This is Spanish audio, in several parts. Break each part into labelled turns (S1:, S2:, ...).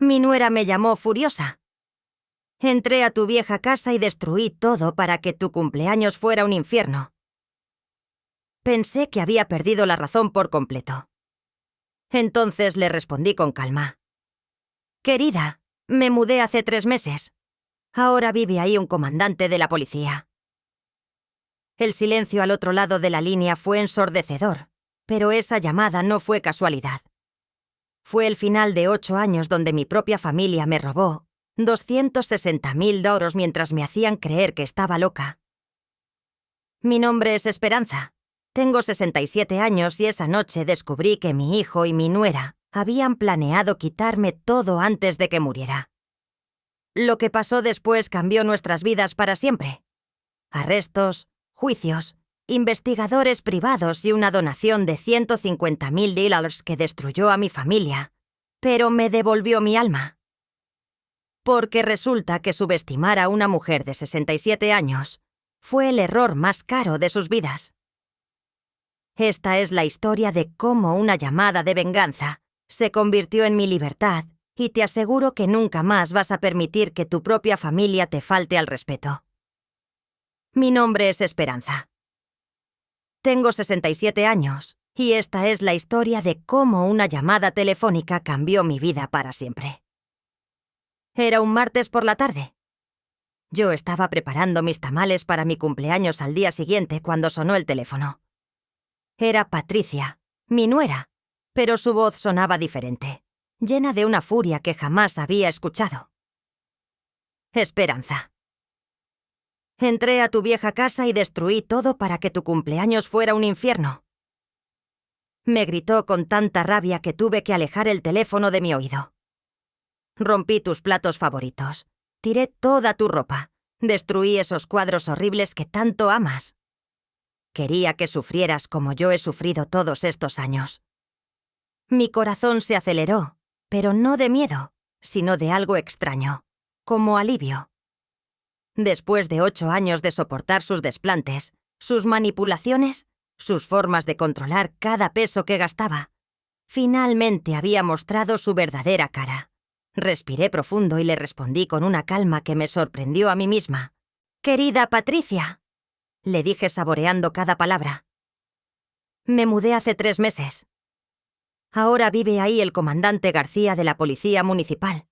S1: Mi nuera me llamó furiosa. Entré a tu vieja casa y destruí todo para que tu cumpleaños fuera un infierno. Pensé que había perdido la razón por completo. Entonces le respondí con calma. Querida, me mudé hace 3 meses. Ahora vive ahí un comandante de la policía. El silencio al otro lado de la línea fue ensordecedor, pero esa llamada no fue casualidad. Fue el final de 8 años donde mi propia familia me robó $260.000 mientras me hacían creer que estaba loca. Mi nombre es Esperanza. Tengo 67 años y esa noche descubrí que mi hijo y mi nuera habían planeado quitarme todo antes de que muriera. Lo que pasó después cambió nuestras vidas para siempre. Arrestos, juicios, investigadores privados y una donación de $150.000 que destruyó a mi familia, pero me devolvió mi alma. Porque resulta que subestimar a una mujer de 67 años fue el error más caro de sus vidas. Esta es la historia de cómo una llamada de venganza se convirtió en mi libertad y te aseguro que nunca más vas a permitir que tu propia familia te falte al respeto. Mi nombre es Esperanza. Tengo 67 años y esta es la historia de cómo una llamada telefónica cambió mi vida para siempre. Era un martes por la tarde. Yo estaba preparando mis tamales para mi cumpleaños al día siguiente cuando sonó el teléfono. Era Patricia, mi nuera, pero su voz sonaba diferente, llena de una furia que jamás había escuchado. Esperanza. Entré a tu vieja casa y destruí todo para que tu cumpleaños fuera un infierno. Me gritó con tanta rabia que tuve que alejar el teléfono de mi oído. Rompí tus platos favoritos, tiré toda tu ropa, destruí esos cuadros horribles que tanto amas. Quería que sufrieras como yo he sufrido todos estos años. Mi corazón se aceleró, pero no de miedo, sino de algo extraño, como alivio. Después de 8 años de soportar sus desplantes, sus manipulaciones, sus formas de controlar cada peso que gastaba, finalmente había mostrado su verdadera cara. Respiré profundo y le respondí con una calma que me sorprendió a mí misma. «Querida Patricia», le dije saboreando cada palabra. «Me mudé hace 3 meses. Ahora vive ahí el comandante García de la Policía Municipal».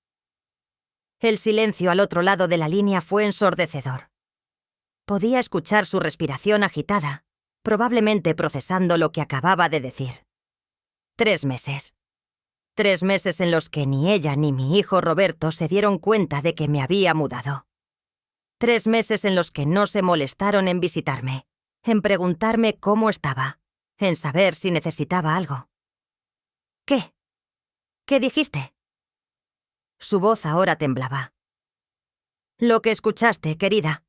S1: El silencio al otro lado de la línea fue ensordecedor. Podía escuchar su respiración agitada, probablemente procesando lo que acababa de decir. 3 meses. 3 meses en los que ni ella ni mi hijo Roberto se dieron cuenta de que me había mudado. 3 meses en los que no se molestaron en visitarme, en preguntarme cómo estaba, en saber si necesitaba algo. «¿Qué? ¿Qué dijiste?» Su voz ahora temblaba. «Lo que escuchaste, querida.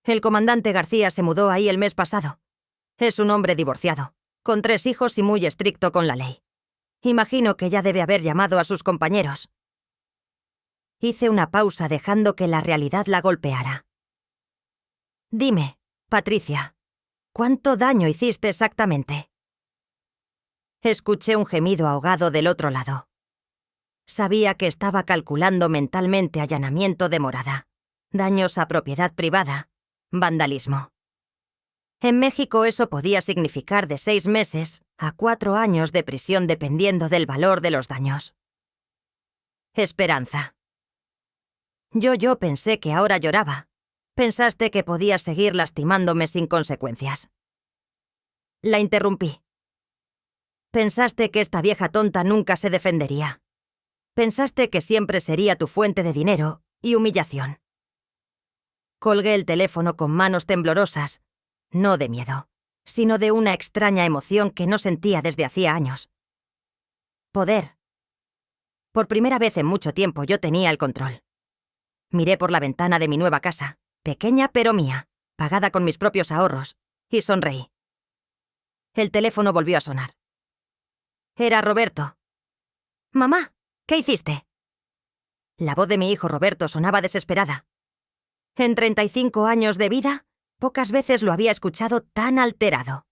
S1: El comandante García se mudó ahí el mes pasado. Es un hombre divorciado, con 3 hijos y muy estricto con la ley. Imagino que ya debe haber llamado a sus compañeros». Hice una pausa dejando que la realidad la golpeara. «Dime, Patricia, ¿cuánto daño hiciste exactamente?» Escuché un gemido ahogado del otro lado. Sabía que estaba calculando mentalmente allanamiento de morada, daños a propiedad privada, vandalismo. En México eso podía significar de 6 meses a 4 años de prisión dependiendo del valor de los daños. Esperanza. Yo pensé que ahora lloraba. Pensaste que podías seguir lastimándome sin consecuencias. La interrumpí. Pensaste que esta vieja tonta nunca se defendería. Pensaste que siempre sería tu fuente de dinero y humillación. Colgué el teléfono con manos temblorosas, no de miedo, sino de una extraña emoción que no sentía desde hacía años. Poder. Por primera vez en mucho tiempo yo tenía el control. Miré por la ventana de mi nueva casa, pequeña pero mía, pagada con mis propios ahorros, y sonreí. El teléfono volvió a sonar. Era Roberto. «Mamá, ¿qué hiciste?» La voz de mi hijo Roberto sonaba desesperada. En 35 años de vida, pocas veces lo había escuchado tan alterado.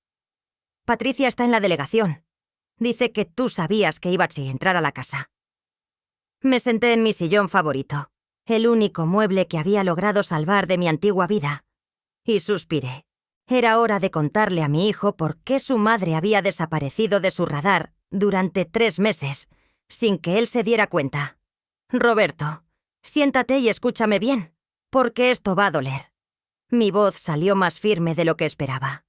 S1: «Patricia está en la delegación. Dice que tú sabías que iba a entrar a la casa». Me senté en mi sillón favorito, el único mueble que había logrado salvar de mi antigua vida, y suspiré. Era hora de contarle a mi hijo por qué su madre había desaparecido de su radar durante 3 meses, sin que él se diera cuenta. Roberto, siéntate y escúchame bien, porque esto va a doler. Mi voz salió más firme de lo que esperaba.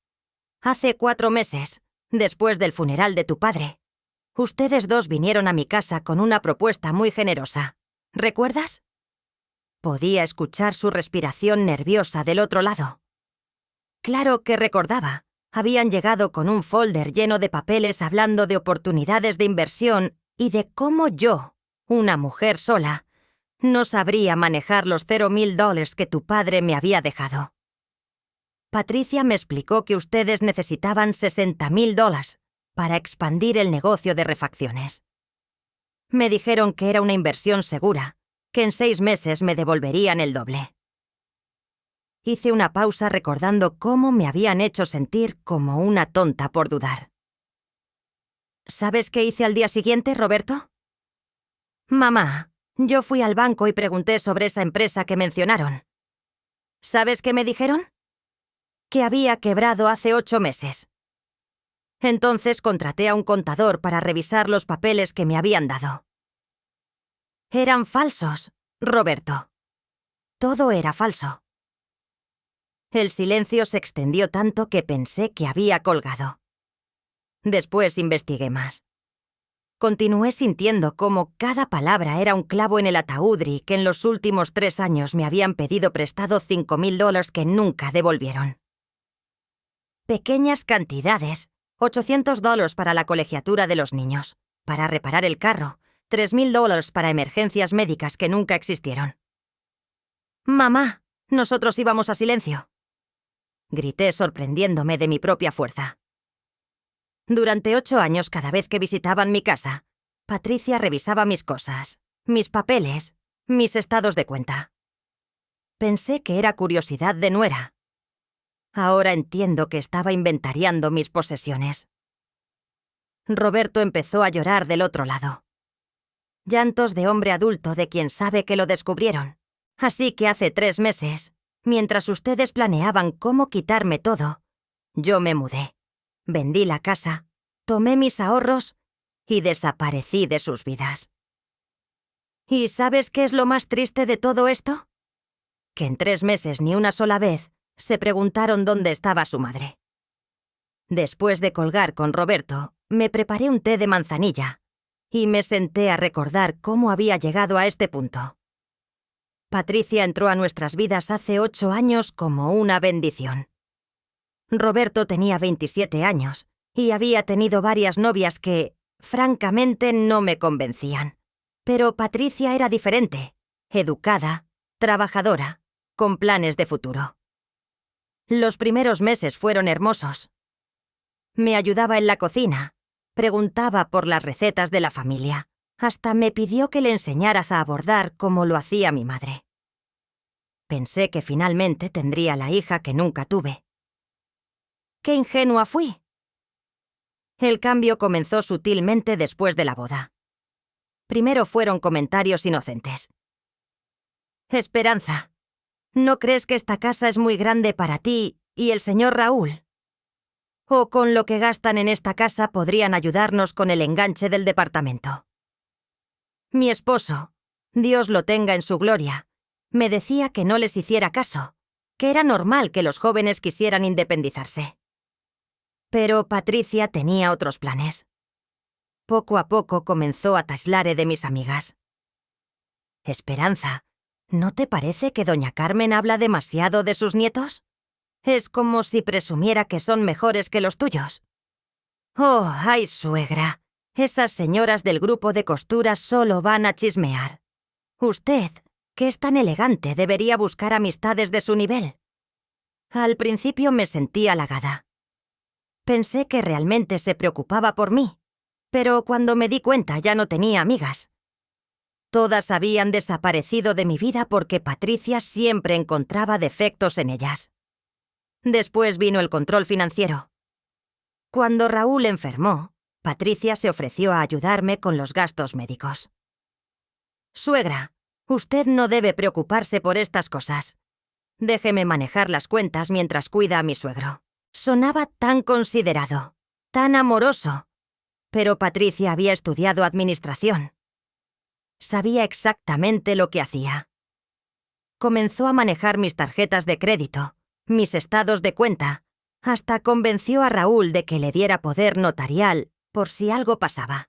S1: Hace 4 meses, después del funeral de tu padre, ustedes dos vinieron a mi casa con una propuesta muy generosa. ¿Recuerdas? Podía escuchar su respiración nerviosa del otro lado. Claro que recordaba. Habían llegado con un folder lleno de papeles hablando de oportunidades de inversión y de cómo yo, una mujer sola, no sabría manejar los $0,000 que tu padre me había dejado. Patricia me explicó que ustedes necesitaban $60,000 para expandir el negocio de refacciones. Me dijeron que era una inversión segura, que en 6 meses me devolverían el doble. Hice una pausa recordando cómo me habían hecho sentir como una tonta por dudar. ¿Sabes qué hice al día siguiente, Roberto? Mamá, yo fui al banco y pregunté sobre esa empresa que mencionaron. ¿Sabes qué me dijeron? Que había quebrado hace 8 meses. Entonces contraté a un contador para revisar los papeles que me habían dado. Eran falsos, Roberto. Todo era falso. El silencio se extendió tanto que pensé que había colgado. Después investigué más. Continué sintiendo cómo cada palabra era un clavo en el ataúd y que en los últimos 3 años me habían pedido prestado $5,000 que nunca devolvieron. Pequeñas cantidades, $800 para la colegiatura de los niños, para reparar el carro, $3,000 para emergencias médicas que nunca existieron. Mamá, nosotros íbamos a silencio. Grité sorprendiéndome de mi propia fuerza. Durante 8 años, cada vez que visitaban mi casa, Patricia revisaba mis cosas, mis papeles, mis estados de cuenta. Pensé que era curiosidad de nuera. Ahora entiendo que estaba inventariando mis posesiones. Roberto empezó a llorar del otro lado. Llantos de hombre adulto de quien sabe que lo descubrieron. Así que hace 3 meses, mientras ustedes planeaban cómo quitarme todo, yo me mudé. Vendí la casa, tomé mis ahorros y desaparecí de sus vidas. ¿Y sabes qué es lo más triste de todo esto? Que en 3 meses ni una sola vez se preguntaron dónde estaba su madre. Después de colgar con Roberto, me preparé un té de manzanilla y me senté a recordar cómo había llegado a este punto. Patricia entró a nuestras vidas hace 8 años como una bendición. Roberto tenía 27 años y había tenido varias novias que, francamente, no me convencían. Pero Patricia era diferente, educada, trabajadora, con planes de futuro. Los primeros meses fueron hermosos. Me ayudaba en la cocina, preguntaba por las recetas de la familia, hasta me pidió que le enseñara a bordar como lo hacía mi madre. Pensé que finalmente tendría la hija que nunca tuve. ¡Qué ingenua fui! El cambio comenzó sutilmente después de la boda. Primero fueron comentarios inocentes. Esperanza, ¿no crees que esta casa es muy grande para ti y el señor Raúl? ¿O con lo que gastan en esta casa podrían ayudarnos con el enganche del departamento? Mi esposo, Dios lo tenga en su gloria, me decía que no les hiciera caso, que era normal que los jóvenes quisieran independizarse. Pero Patricia tenía otros planes. Poco a poco comenzó a taslare de mis amigas. Esperanza, ¿no te parece que doña Carmen habla demasiado de sus nietos? Es como si presumiera que son mejores que los tuyos. Oh, ay, suegra, esas señoras del grupo de costura solo van a chismear. Usted, que es tan elegante, debería buscar amistades de su nivel. Al principio me sentí halagada. Pensé que realmente se preocupaba por mí, pero cuando me di cuenta ya no tenía amigas. Todas habían desaparecido de mi vida porque Patricia siempre encontraba defectos en ellas. Después vino el control financiero. Cuando Raúl enfermó, Patricia se ofreció a ayudarme con los gastos médicos. Suegra, usted no debe preocuparse por estas cosas. Déjeme manejar las cuentas mientras cuida a mi suegro. Sonaba tan considerado, tan amoroso. Pero Patricia había estudiado administración. Sabía exactamente lo que hacía. Comenzó a manejar mis tarjetas de crédito, mis estados de cuenta, hasta convenció a Raúl de que le diera poder notarial por si algo pasaba.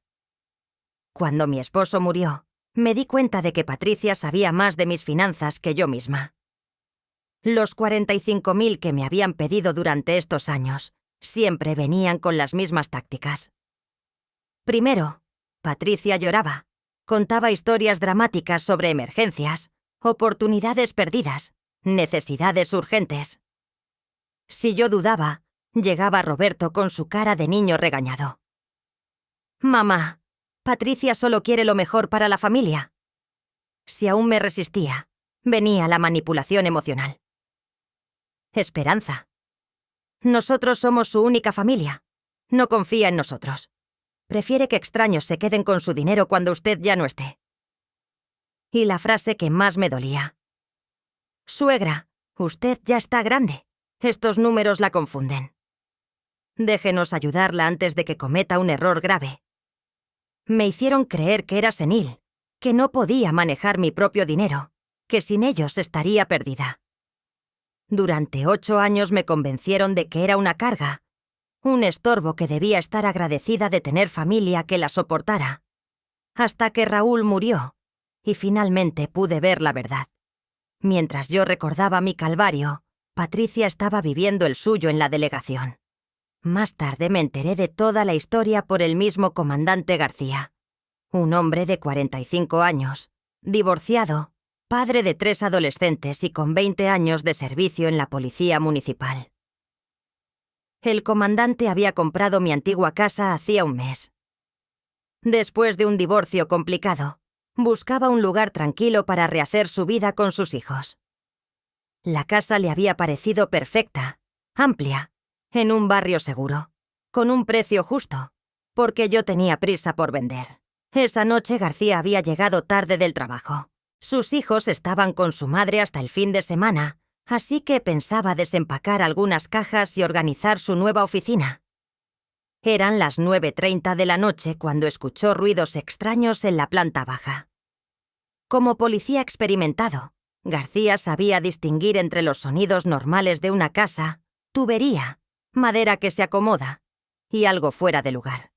S1: Cuando mi esposo murió, me di cuenta de que Patricia sabía más de mis finanzas que yo misma. Los 45.000 que me habían pedido durante estos años siempre venían con las mismas tácticas. Primero, Patricia lloraba, contaba historias dramáticas sobre emergencias, oportunidades perdidas, necesidades urgentes. Si yo dudaba, llegaba Roberto con su cara de niño regañado. «Mamá, Patricia solo quiere lo mejor para la familia». Si aún me resistía, venía la manipulación emocional. Esperanza. Nosotros somos su única familia. No confía en nosotros. Prefiere que extraños se queden con su dinero cuando usted ya no esté. Y la frase que más me dolía. Suegra, usted ya está grande. Estos números la confunden. Déjenos ayudarla antes de que cometa un error grave. Me hicieron creer que era senil, que no podía manejar mi propio dinero, que sin ellos estaría perdida. Durante 8 años me convencieron de que era una carga, un estorbo que debía estar agradecida de tener familia que la soportara. Hasta que Raúl murió, y finalmente pude ver la verdad. Mientras yo recordaba mi calvario, Patricia estaba viviendo el suyo en la delegación. Más tarde me enteré de toda la historia por el mismo comandante García, un hombre de 45 años, divorciado, padre de 3 adolescentes y con 20 años de servicio en la policía municipal. El comandante había comprado mi antigua casa hacía un mes. Después de un divorcio complicado, buscaba un lugar tranquilo para rehacer su vida con sus hijos. La casa le había parecido perfecta, amplia, en un barrio seguro, con un precio justo, porque yo tenía prisa por vender. Esa noche García había llegado tarde del trabajo. Sus hijos estaban con su madre hasta el fin de semana, así que pensaba desempacar algunas cajas y organizar su nueva oficina. Eran las 9:30 de la noche cuando escuchó ruidos extraños en la planta baja. Como policía experimentado, García sabía distinguir entre los sonidos normales de una casa, tubería, madera que se acomoda y algo fuera de lugar.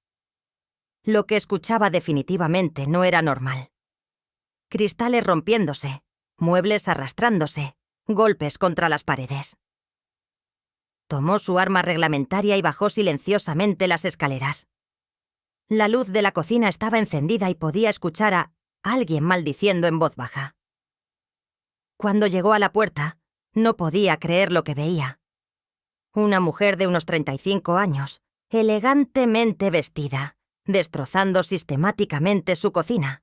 S1: Lo que escuchaba definitivamente no era normal. Cristales rompiéndose, muebles arrastrándose, golpes contra las paredes. Tomó su arma reglamentaria y bajó silenciosamente las escaleras. La luz de la cocina estaba encendida y podía escuchar a alguien maldiciendo en voz baja. Cuando llegó a la puerta, no podía creer lo que veía. Una mujer de unos 35 años, elegantemente vestida, destrozando sistemáticamente su cocina.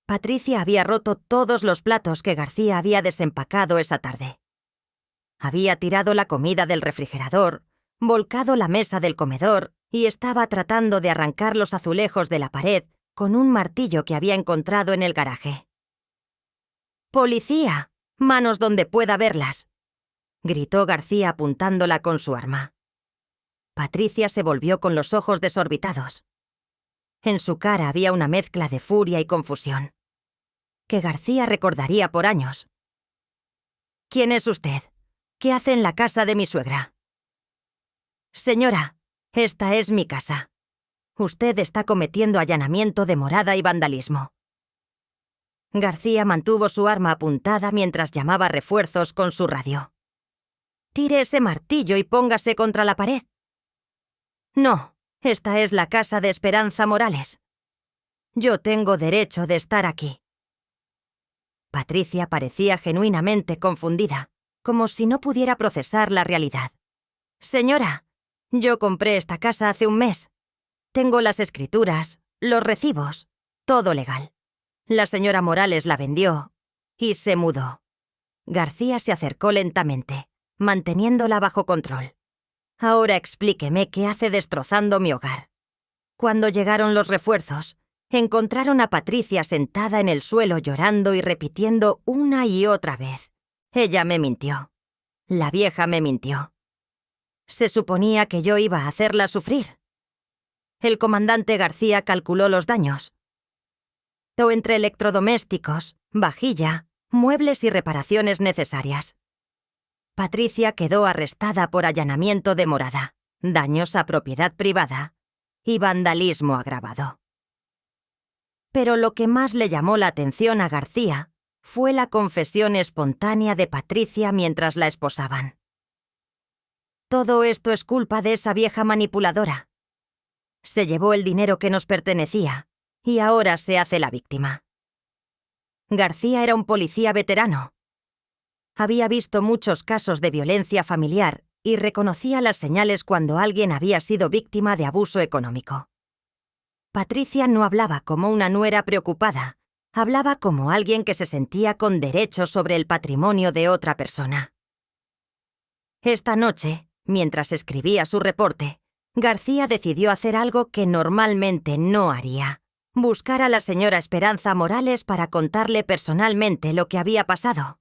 S1: Patricia había roto todos los platos que García había desempacado esa tarde. Había tirado la comida del refrigerador, volcado la mesa del comedor y estaba tratando de arrancar los azulejos de la pared con un martillo que había encontrado en el garaje. «¡Policía! ¡Manos donde pueda verlas!», gritó García apuntándola con su arma. Patricia se volvió con los ojos desorbitados. En su cara había una mezcla de furia y confusión, que García recordaría por años. «¿Quién es usted? ¿Qué hace en la casa de mi suegra?» «Señora, esta es mi casa. Usted está cometiendo allanamiento de morada y vandalismo». García mantuvo su arma apuntada mientras llamaba refuerzos con su radio. «Tire ese martillo y póngase contra la pared». «No, esta es la casa de Esperanza Morales. Yo tengo derecho de estar aquí». Patricia parecía genuinamente confundida, como si no pudiera procesar la realidad. «Señora, yo compré esta casa hace un mes. Tengo las escrituras, los recibos, todo legal. La señora Morales la vendió y se mudó». García se acercó lentamente, manteniéndola bajo control. «Ahora explíqueme qué hace destrozando mi hogar. Cuando llegaron los refuerzos, Encontraron a Patricia sentada en el suelo llorando y repitiendo una y otra vez: ella me mintió. La vieja me mintió. Se suponía que yo iba a hacerla sufrir. El comandante García calculó los daños. O entre electrodomésticos, vajilla, muebles y reparaciones necesarias. Patricia quedó arrestada por allanamiento de morada, daños a propiedad privada y vandalismo agravado. Pero lo que más le llamó la atención a García fue la confesión espontánea de Patricia mientras la esposaban. Todo esto es culpa de esa vieja manipuladora. Se llevó el dinero que nos pertenecía y ahora se hace la víctima. García era un policía veterano. Había visto muchos casos de violencia familiar y reconocía las señales cuando alguien había sido víctima de abuso económico. Patricia no hablaba como una nuera preocupada, hablaba como alguien que se sentía con derecho sobre el patrimonio de otra persona. Esta noche, mientras escribía su reporte, García decidió hacer algo que normalmente no haría: buscar a la señora Esperanza Morales para contarle personalmente lo que había pasado.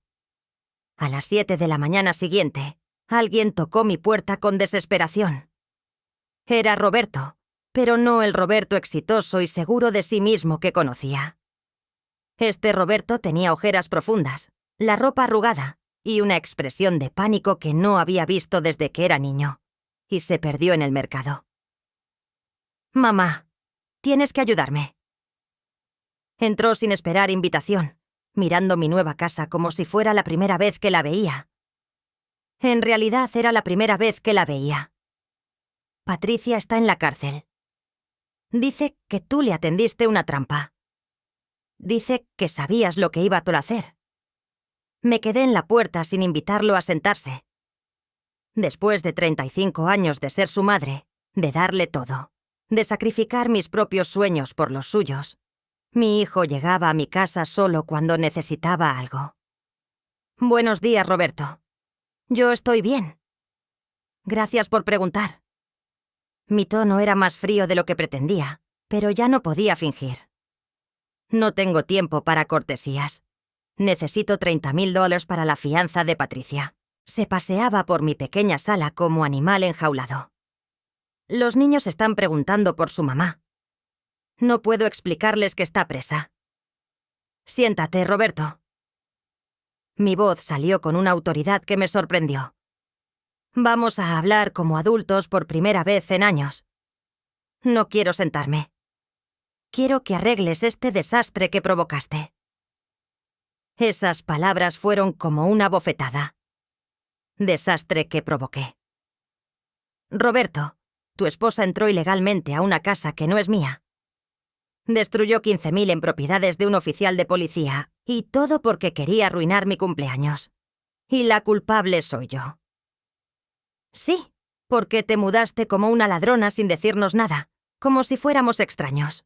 S1: A las 7 de la mañana siguiente, alguien tocó mi puerta con desesperación. Era Roberto, pero no el Roberto exitoso y seguro de sí mismo que conocía. Este Roberto tenía ojeras profundas, la ropa arrugada y una expresión de pánico que no había visto desde que era niño, y se perdió en el mercado. «Mamá, tienes que ayudarme». Entró sin esperar invitación, mirando mi nueva casa como si fuera la primera vez que la veía. En realidad era la primera vez que la veía. Patricia está en la cárcel. Dice que tú le atendiste una trampa. Dice que sabías lo que iba a hacer. Me quedé en la puerta sin invitarlo a sentarse. Después de 35 años de ser su madre, de darle todo, de sacrificar mis propios sueños por los suyos, mi hijo llegaba a mi casa solo cuando necesitaba algo. «Buenos días, Roberto. Yo estoy bien. Gracias por preguntar». Mi tono era más frío de lo que pretendía, pero ya no podía fingir. «No tengo tiempo para cortesías. Necesito $30,000 para la fianza de Patricia». Se paseaba por mi pequeña sala como animal enjaulado. «Los niños están preguntando por su mamá. No puedo explicarles que está presa. Siéntate, Roberto». Mi voz salió con una autoridad que me sorprendió. «Vamos a hablar como adultos por primera vez en años. No quiero sentarme. Quiero que arregles este desastre que provocaste». Esas palabras fueron como una bofetada. Desastre que provoqué. «Roberto, tu esposa entró ilegalmente a una casa que no es mía. Destruyó 15.000 en propiedades de un oficial de policía, y todo porque quería arruinar mi cumpleaños. Y la culpable soy yo». «Sí, porque te mudaste como una ladrona sin decirnos nada, como si fuéramos extraños».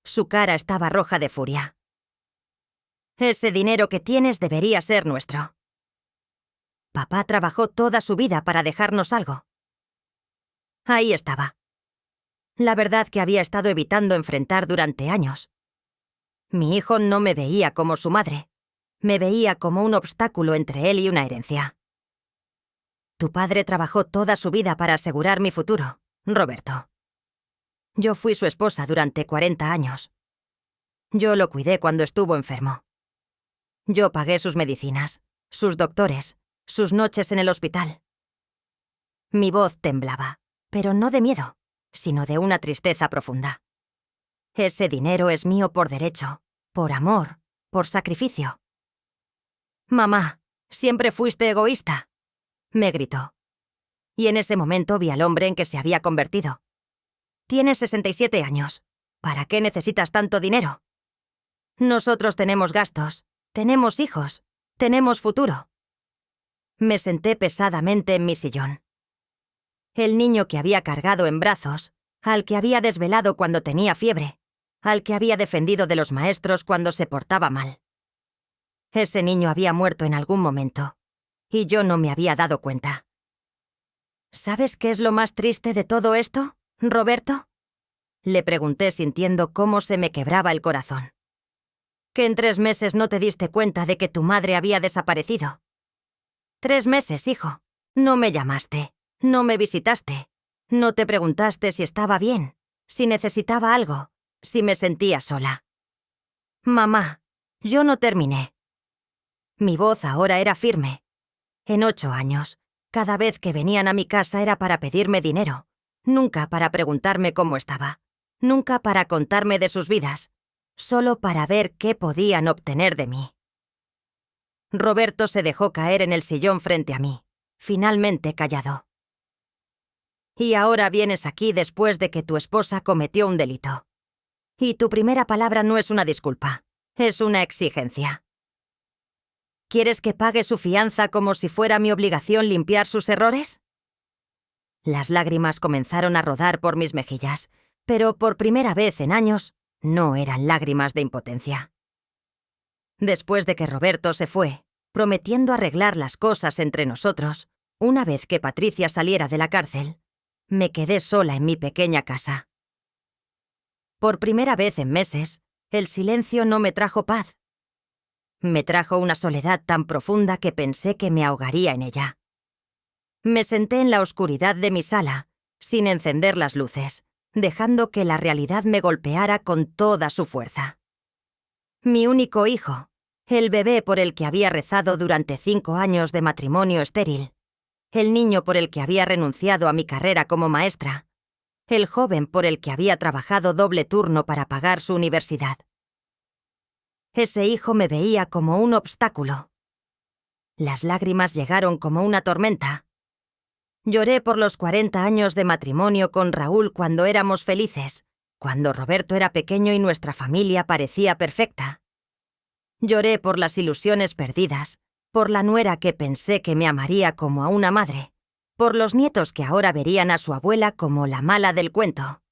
S1: Su cara estaba roja de furia. «Ese dinero que tienes debería ser nuestro. Papá trabajó toda su vida para dejarnos algo». Ahí estaba. La verdad que había estado evitando enfrentar durante años. Mi hijo no me veía como su madre. Me veía como un obstáculo entre él y una herencia. Tu padre trabajó toda su vida para asegurar mi futuro, Roberto. Yo fui su esposa durante 40 años. Yo lo cuidé cuando estuvo enfermo. Yo pagué sus medicinas, sus doctores, sus noches en el hospital. Mi voz temblaba, pero no de miedo, sino de una tristeza profunda. Ese dinero es mío por derecho, por amor, por sacrificio. «Mamá, siempre fuiste egoísta», me gritó. Y en ese momento vi al hombre en que se había convertido. «Tienes 67 años. ¿Para qué necesitas tanto dinero? Nosotros tenemos gastos, tenemos hijos, tenemos futuro». Me senté pesadamente en mi sillón. El niño que había cargado en brazos, al que había desvelado cuando tenía fiebre, al que había defendido de los maestros cuando se portaba mal. Ese niño había muerto en algún momento, y yo no me había dado cuenta. ¿Sabes qué es lo más triste de todo esto, Roberto? Le pregunté sintiendo cómo se me quebraba el corazón. ¿Que en 3 meses no te diste cuenta de que tu madre había desaparecido? 3 meses, hijo. No me llamaste, no me visitaste, no te preguntaste si estaba bien, si necesitaba algo, si me sentía sola. Mamá, yo no terminé. Mi voz ahora era firme. En 8 años, cada vez que venían a mi casa era para pedirme dinero, nunca para preguntarme cómo estaba, nunca para contarme de sus vidas, solo para ver qué podían obtener de mí. Roberto se dejó caer en el sillón frente a mí, finalmente callado. Y ahora vienes aquí después de que tu esposa cometió un delito. Y tu primera palabra no es una disculpa, es una exigencia. ¿Quieres que pague su fianza como si fuera mi obligación limpiar sus errores? Las lágrimas comenzaron a rodar por mis mejillas, pero por primera vez en años no eran lágrimas de impotencia. Después de que Roberto se fue, prometiendo arreglar las cosas entre nosotros, una vez que Patricia saliera de la cárcel, me quedé sola en mi pequeña casa. Por primera vez en meses, el silencio no me trajo paz. Me trajo una soledad tan profunda que pensé que me ahogaría en ella. Me senté en la oscuridad de mi sala, sin encender las luces, dejando que la realidad me golpeara con toda su fuerza. Mi único hijo, el bebé por el que había rezado durante 5 años de matrimonio estéril, el niño por el que había renunciado a mi carrera como maestra, el joven por el que había trabajado doble turno para pagar su universidad. Ese hijo me veía como un obstáculo. Las lágrimas llegaron como una tormenta. Lloré por los 40 años de matrimonio con Raúl cuando éramos felices, cuando Roberto era pequeño y nuestra familia parecía perfecta. Lloré por las ilusiones perdidas, por la nuera que pensé que me amaría como a una madre, por los nietos que ahora verían a su abuela como la mala del cuento.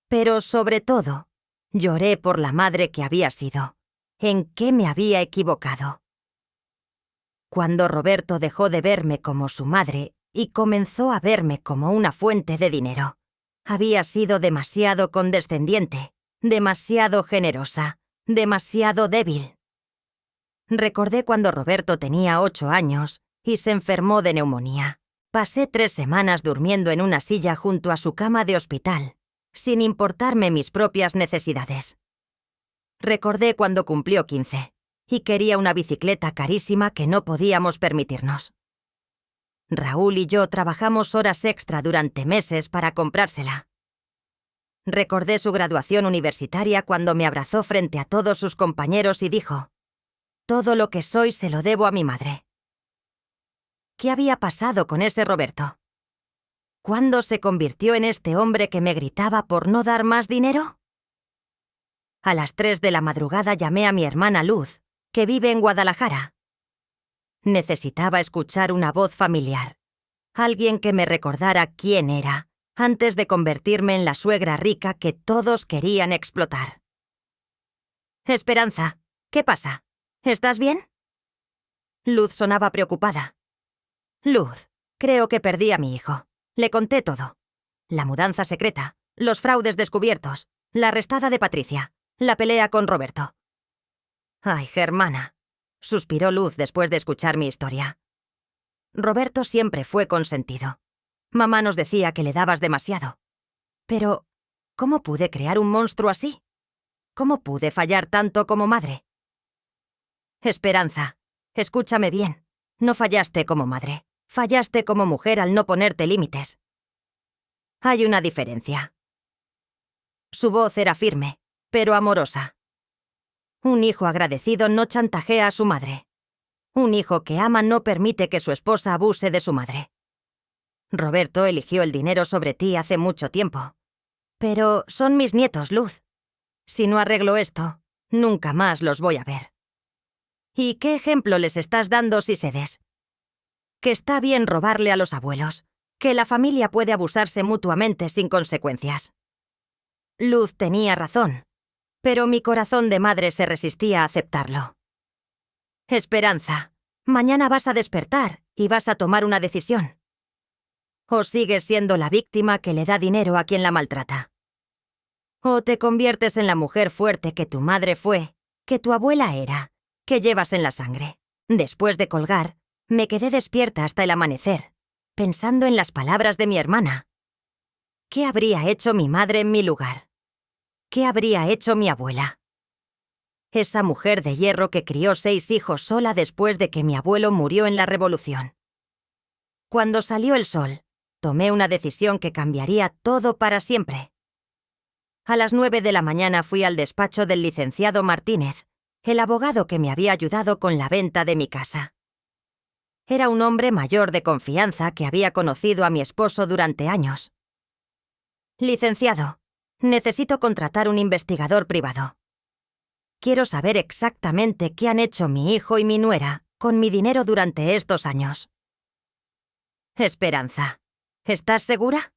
S1: Pero sobre todo, lloré por la madre que había sido, en qué me había equivocado. Cuando Roberto dejó de verme como su madre y comenzó a verme como una fuente de dinero, había sido demasiado condescendiente, demasiado generosa, demasiado débil. Recordé cuando Roberto tenía 8 años y se enfermó de neumonía. Pasé 3 semanas durmiendo en una silla junto a su cama de hospital, sin importarme mis propias necesidades. Recordé cuando cumplió 15 y quería una bicicleta carísima que no podíamos permitirnos. Raúl y yo trabajamos horas extra durante meses para comprársela. Recordé su graduación universitaria cuando me abrazó frente a todos sus compañeros y dijo: «Todo lo que soy se lo debo a mi madre». ¿Qué había pasado con ese Roberto? ¿Cuándo se convirtió en este hombre que me gritaba por no dar más dinero? A las 3 de la madrugada llamé a mi hermana Luz, que vive en Guadalajara. Necesitaba escuchar una voz familiar, alguien que me recordara quién era, antes de convertirme en la suegra rica que todos querían explotar. «Esperanza, ¿qué pasa? ¿Estás bien?» Luz sonaba preocupada. «Luz, creo que perdí a mi hijo. Le conté todo. La mudanza secreta, los fraudes descubiertos, la arrestada de Patricia, la pelea con Roberto». «Ay, Germana», suspiró Luz después de escuchar mi historia. «Roberto siempre fue consentido. Mamá nos decía que le dabas demasiado. Pero, ¿cómo pude crear un monstruo así? ¿Cómo pude fallar tanto como madre?» «Esperanza, escúchame bien. No fallaste como madre. Fallaste como mujer al no ponerte límites. Hay una diferencia». Su voz era firme, pero amorosa. Un hijo agradecido no chantajea a su madre. Un hijo que ama no permite que su esposa abuse de su madre. Roberto eligió el dinero sobre ti hace mucho tiempo. Pero son mis nietos, Luz. Si no arreglo esto, nunca más los voy a ver. ¿Y qué ejemplo les estás dando si cedes? Que está bien robarle a los abuelos, que la familia puede abusarse mutuamente sin consecuencias. Luz tenía razón, pero mi corazón de madre se resistía a aceptarlo. Esperanza, mañana vas a despertar y vas a tomar una decisión. O sigues siendo la víctima que le da dinero a quien la maltrata. O te conviertes en la mujer fuerte que tu madre fue, que tu abuela era, que llevas en la sangre. Después de colgar, me quedé despierta hasta el amanecer, pensando en las palabras de mi hermana. ¿Qué habría hecho mi madre en mi lugar? ¿Qué habría hecho mi abuela? Esa mujer de hierro que crió 6 hijos sola después de que mi abuelo murió en la Revolución. Cuando salió el sol, tomé una decisión que cambiaría todo para siempre. A las 9 de la mañana fui al despacho del licenciado Martínez, el abogado que me había ayudado con la venta de mi casa. Era un hombre mayor de confianza que había conocido a mi esposo durante años. Licenciado, necesito contratar un investigador privado. Quiero saber exactamente qué han hecho mi hijo y mi nuera con mi dinero durante estos años. Esperanza, ¿estás segura?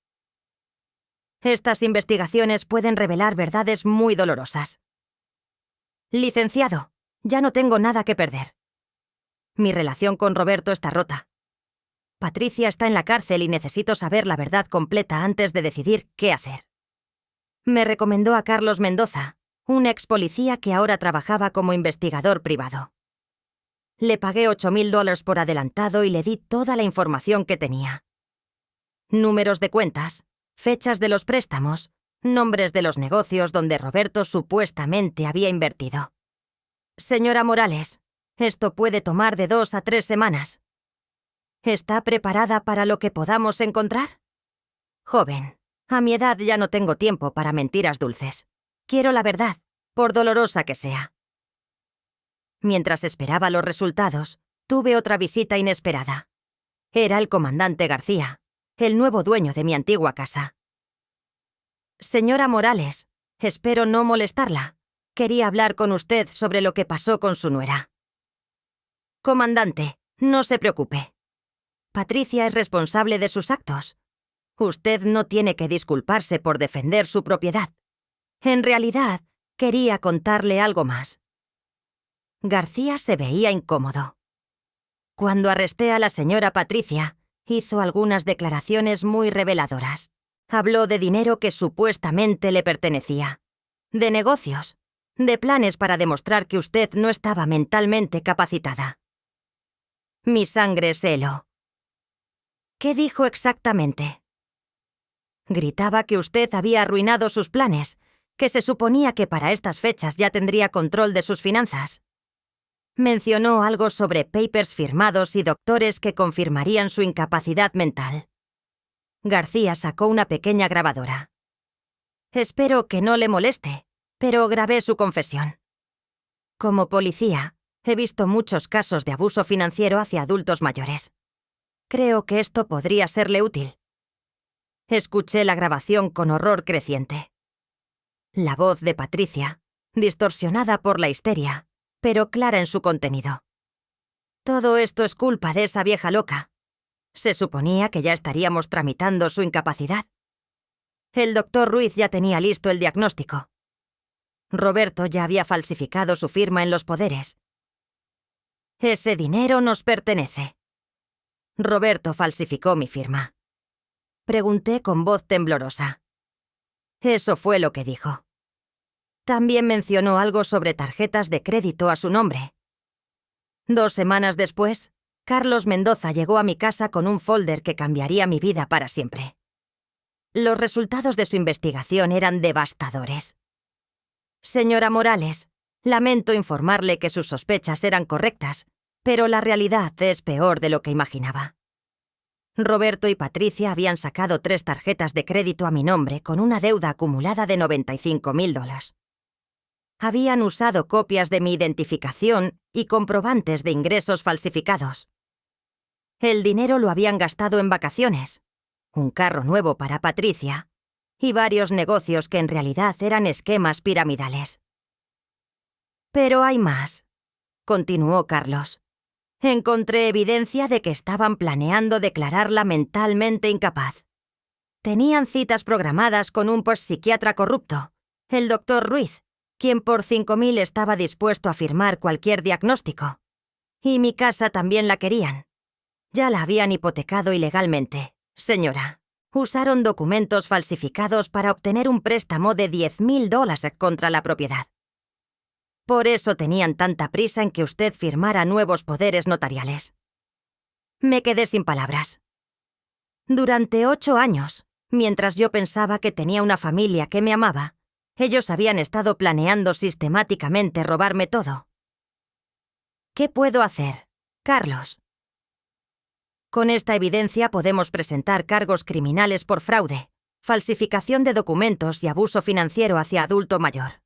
S1: Estas investigaciones pueden revelar verdades muy dolorosas. Licenciado, ya no tengo nada que perder. Mi relación con Roberto está rota. Patricia está en la cárcel y necesito saber la verdad completa antes de decidir qué hacer. Me recomendó a Carlos Mendoza, un ex policía que ahora trabajaba como investigador privado. Le pagué $8,000 por adelantado y le di toda la información que tenía. Números de cuentas, fechas de los préstamos, nombres de los negocios donde Roberto supuestamente había invertido. Señora Morales, esto puede tomar de 2 a 3 semanas. ¿Está preparada para lo que podamos encontrar? Joven, a mi edad ya no tengo tiempo para mentiras dulces. Quiero la verdad, por dolorosa que sea. Mientras esperaba los resultados, tuve otra visita inesperada. Era el comandante García, el nuevo dueño de mi antigua casa. Señora Morales, espero no molestarla. Quería hablar con usted sobre lo que pasó con su nuera. Comandante, no se preocupe. Patricia es responsable de sus actos. Usted no tiene que disculparse por defender su propiedad. En realidad, quería contarle algo más. García se veía incómodo. Cuando arresté a la señora Patricia, hizo algunas declaraciones muy reveladoras. Habló de dinero que supuestamente le pertenecía, de negocios, de planes para demostrar que usted no estaba mentalmente capacitada. Mi sangre se heló. ¿Qué dijo exactamente? Gritaba que usted había arruinado sus planes, que se suponía que para estas fechas ya tendría control de sus finanzas. Mencionó algo sobre papers firmados y doctores que confirmarían su incapacidad mental. García sacó una pequeña grabadora. Espero que no le moleste, pero grabé su confesión. Como policía, he visto muchos casos de abuso financiero hacia adultos mayores. Creo que esto podría serle útil. Escuché la grabación con horror creciente. La voz de Patricia, distorsionada por la histeria, pero clara en su contenido. Todo esto es culpa de esa vieja loca. Se suponía que ya estaríamos tramitando su incapacidad. El doctor Ruiz ya tenía listo el diagnóstico. Roberto ya había falsificado su firma en los poderes. Ese dinero nos pertenece. Roberto falsificó mi firma. Pregunté con voz temblorosa. Eso fue lo que dijo. También mencionó algo sobre tarjetas de crédito a su nombre. 2 semanas después, Carlos Mendoza llegó a mi casa con un folder que cambiaría mi vida para siempre. Los resultados de su investigación eran devastadores. Señora Morales, lamento informarle que sus sospechas eran correctas, pero la realidad es peor de lo que imaginaba. Roberto y Patricia habían sacado 3 tarjetas de crédito a mi nombre con una deuda acumulada de $95,000. Habían usado copias de mi identificación y comprobantes de ingresos falsificados. El dinero lo habían gastado en vacaciones, un carro nuevo para Patricia y varios negocios que en realidad eran esquemas piramidales. Pero hay más, continuó Carlos. Encontré evidencia de que estaban planeando declararla mentalmente incapaz. Tenían citas programadas con un postpsiquiatra corrupto, el doctor Ruiz, quien por $5,000 estaba dispuesto a firmar cualquier diagnóstico. Y mi casa también la querían. Ya la habían hipotecado ilegalmente, señora. Usaron documentos falsificados para obtener un préstamo de $10,000 contra la propiedad. Por eso tenían tanta prisa en que usted firmara nuevos poderes notariales. Me quedé sin palabras. Durante 8 años, mientras yo pensaba que tenía una familia que me amaba, ellos habían estado planeando sistemáticamente robarme todo. ¿Qué puedo hacer, Carlos? Con esta evidencia podemos presentar cargos criminales por fraude, falsificación de documentos y abuso financiero hacia adulto mayor.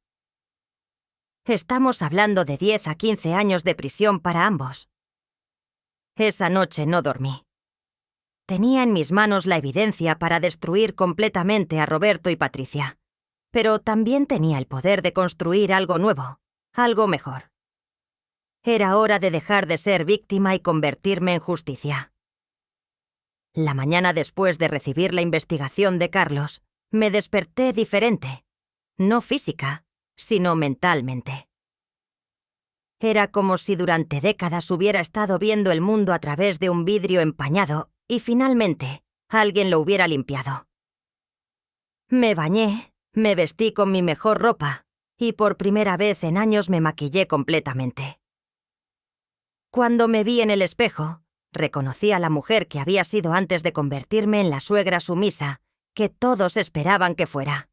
S1: Estamos hablando de 10 a 15 años de prisión para ambos. Esa noche no dormí. Tenía en mis manos la evidencia para destruir completamente a Roberto y Patricia, pero también tenía el poder de construir algo nuevo, algo mejor. Era hora de dejar de ser víctima y convertirme en justicia. La mañana después de recibir la investigación de Carlos, me desperté diferente, no física, sino mentalmente. Era como si durante décadas hubiera estado viendo el mundo a través de un vidrio empañado y finalmente alguien lo hubiera limpiado. Me bañé, me vestí con mi mejor ropa y por primera vez en años me maquillé completamente. Cuando me vi en el espejo, reconocí a la mujer que había sido antes de convertirme en la suegra sumisa que todos esperaban que fuera.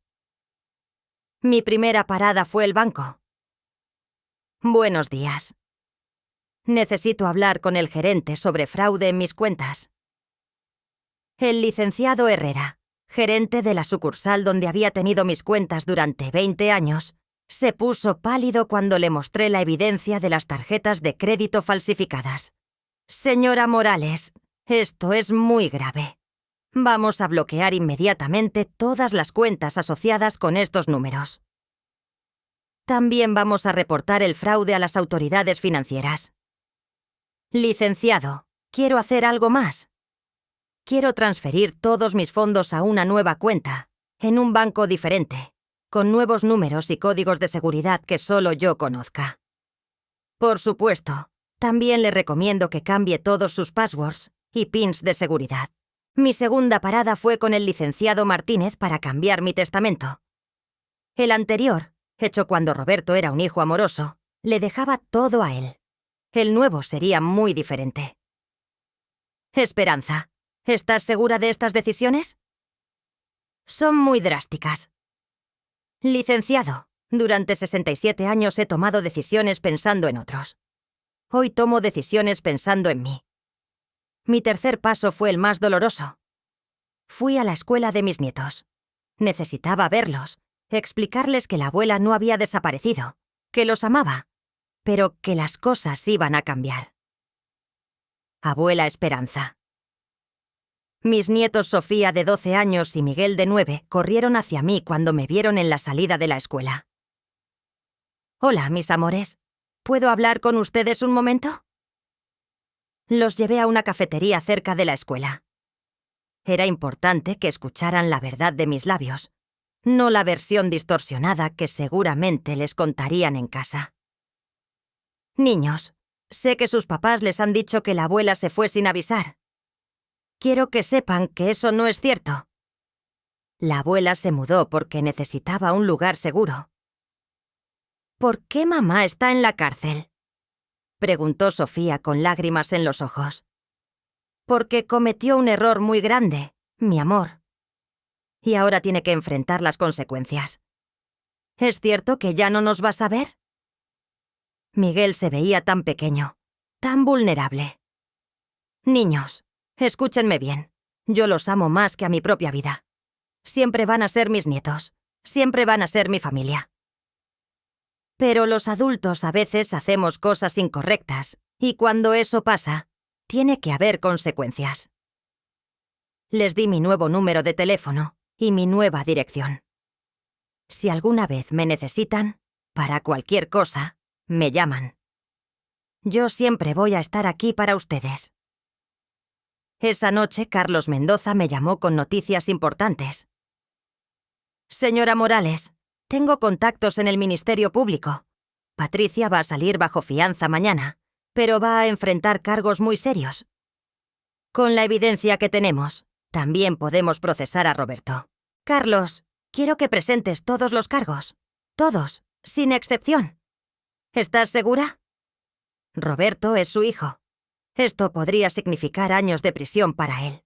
S1: Mi primera parada fue el banco. Buenos días. Necesito hablar con el gerente sobre fraude en mis cuentas. El licenciado Herrera, gerente de la sucursal donde había tenido mis cuentas durante 20 años, se puso pálido cuando le mostré la evidencia de las tarjetas de crédito falsificadas. Señora Morales, esto es muy grave. Vamos a bloquear inmediatamente todas las cuentas asociadas con estos números. También vamos a reportar el fraude a las autoridades financieras. Licenciado, quiero hacer algo más. Quiero transferir todos mis fondos a una nueva cuenta, en un banco diferente, con nuevos números y códigos de seguridad que solo yo conozca. Por supuesto, también le recomiendo que cambie todos sus passwords y pins de seguridad. Mi segunda parada fue con el licenciado Martínez para cambiar mi testamento. El anterior, hecho cuando Roberto era un hijo amoroso, le dejaba todo a él. El nuevo sería muy diferente. Esperanza, ¿estás segura de estas decisiones? Son muy drásticas. Licenciado, durante 67 años he tomado decisiones pensando en otros. Hoy tomo decisiones pensando en mí. Mi tercer paso fue el más doloroso. Fui a la escuela de mis nietos. Necesitaba verlos, explicarles que la abuela no había desaparecido, que los amaba, pero que las cosas iban a cambiar. Abuela Esperanza. Mis nietos Sofía, de 12 años, y Miguel, de 9, corrieron hacia mí cuando me vieron en la salida de la escuela. Hola, mis amores. ¿Puedo hablar con ustedes un momento? Los llevé a una cafetería cerca de la escuela. Era importante que escucharan la verdad de mis labios, no la versión distorsionada que seguramente les contarían en casa. Niños, sé que sus papás les han dicho que la abuela se fue sin avisar. Quiero que sepan que eso no es cierto. La abuela se mudó porque necesitaba un lugar seguro. ¿Por qué mamá está en la cárcel?, preguntó Sofía con lágrimas en los ojos. Porque cometió un error muy grande, mi amor. Y ahora tiene que enfrentar las consecuencias. ¿Es cierto que ya no nos vas a ver? Miguel se veía tan pequeño, tan vulnerable. Niños, escúchenme bien. Yo los amo más que a mi propia vida. Siempre van a ser mis nietos. Siempre van a ser mi familia. Pero los adultos a veces hacemos cosas incorrectas, y cuando eso pasa, tiene que haber consecuencias. Les di mi nuevo número de teléfono y mi nueva dirección. Si alguna vez me necesitan, para cualquier cosa, me llaman. Yo siempre voy a estar aquí para ustedes. Esa noche, Carlos Mendoza me llamó con noticias importantes. Señora Morales, tengo contactos en el Ministerio Público. Patricia va a salir bajo fianza mañana, pero va a enfrentar cargos muy serios. Con la evidencia que tenemos, También podemos procesar a Roberto. Carlos, quiero que presentes todos los cargos. Todos, sin excepción. ¿Estás segura? Roberto es su hijo. Esto podría significar años de prisión para él.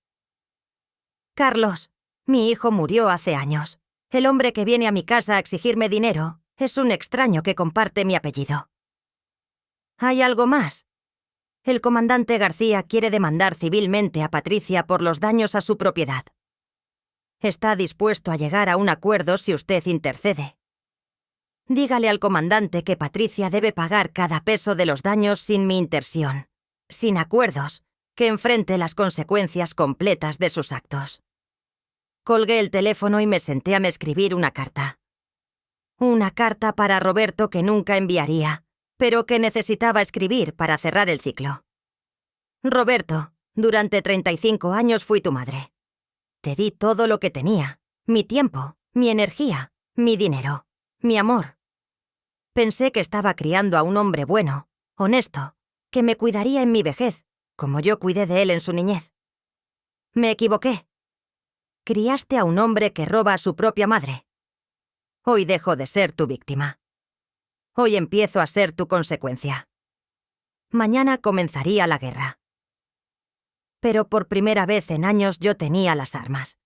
S1: Carlos, mi hijo murió hace años. El hombre que viene a mi casa a exigirme dinero es un extraño que comparte mi apellido. ¿Hay algo más? El comandante García quiere demandar civilmente a Patricia por los daños a su propiedad. Está dispuesto a llegar a un acuerdo si usted intercede. Dígale al comandante que Patricia debe pagar cada peso de los daños sin mi intersión, sin acuerdos, que enfrente las consecuencias completas de sus actos. Colgué el teléfono y me senté a escribir una carta. Una carta para Roberto que nunca enviaría, pero que necesitaba escribir para cerrar el ciclo. Roberto, durante 35 años fui tu madre. Te di todo lo que tenía, mi tiempo, mi energía, mi dinero, mi amor. Pensé que estaba criando a un hombre bueno, honesto, que me cuidaría en mi vejez, como yo cuidé de él en su niñez. Me equivoqué. Criaste a un hombre que roba a su propia madre. Hoy dejo de ser tu víctima. Hoy empiezo a ser tu consecuencia. Mañana comenzaría la guerra. Pero por primera vez en años yo tenía las armas.